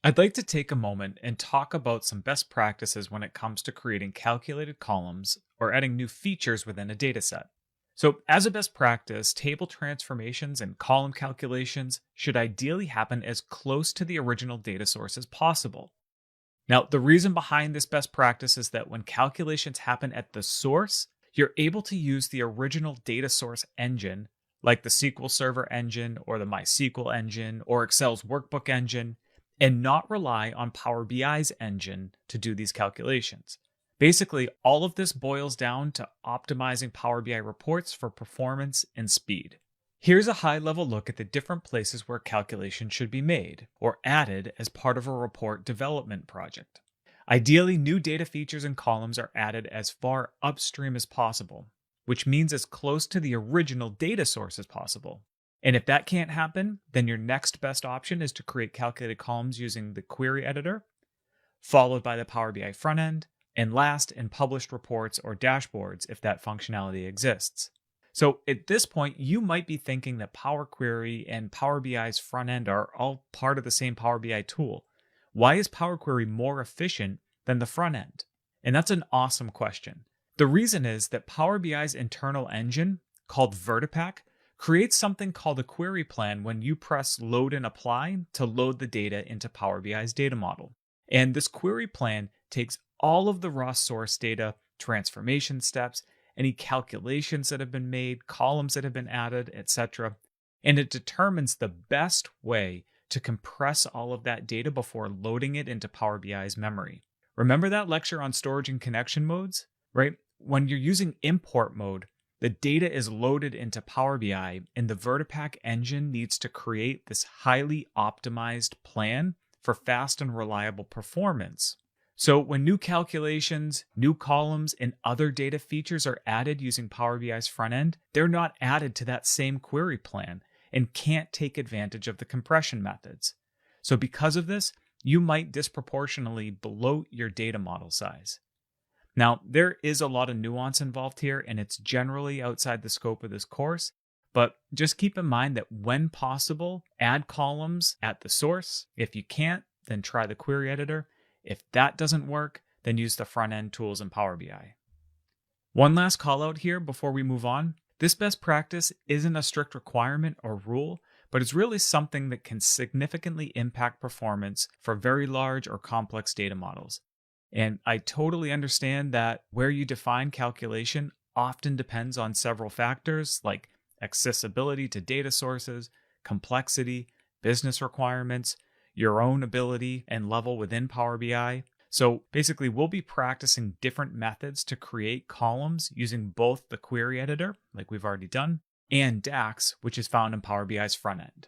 I'd like to take a moment and talk about some best practices when it comes to creating calculated columns or adding new features within a dataset. So, as a best practice, table transformations and column calculations should ideally happen as close to the original data source as possible. Now, the reason behind this best practice is that when calculations happen at the source, you're able to use the original data source engine, like the SQL Server engine or the MySQL engine or Excel's workbook engine, and not rely on Power BI's engine to do these calculations. Basically, all of this boils down to optimizing Power BI reports for performance and speed. Here's a high level look at the different places where calculations should be made or added as part of a report development project. Ideally, new data features and columns are added as far upstream as possible, which means as close to the original data source as possible. And if that can't happen, then your next best option is to create calculated columns using the query editor, followed by the Power BI front end, and last in published reports or dashboards if that functionality exists. So at this point, you might be thinking that Power Query and Power BI's front end are all part of the same Power BI tool. Why is Power Query more efficient than the front end? And that's an awesome question. The reason is that Power BI's internal engine, called Vertipack, creates something called a query plan when you press load and apply to load the data into Power BI's data model. And this query plan takes all of the raw source data, transformation steps, any calculations that have been made, columns that have been added, etc. And it determines the best way to compress all of that data before loading it into Power BI's memory. Remember that lecture on storage and connection modes, right? When you're using import mode, the data is loaded into Power BI and the Vertipack engine needs to create this highly optimized plan for fast and reliable performance. So when new calculations, new columns, and other data features are added using Power BI's front end, they're not added to that same query plan and can't take advantage of the compression methods. So because of this, you might disproportionately bloat your data model size. Now, there is a lot of nuance involved here, and it's generally outside the scope of this course, but just keep in mind that when possible, add columns at the source. If you can't, then try the query editor. If that doesn't work, then use the front-end tools in Power BI. One last call out here before we move on. This best practice isn't a strict requirement or rule, but it's really something that can significantly impact performance for very large or complex data models. And I totally understand that where you define calculation often depends on several factors like accessibility to data sources, complexity, business requirements, your own ability and level within Power BI. So basically, we'll be practicing different methods to create columns using both the query editor, like we've already done, and DAX, which is found in Power BI's front end.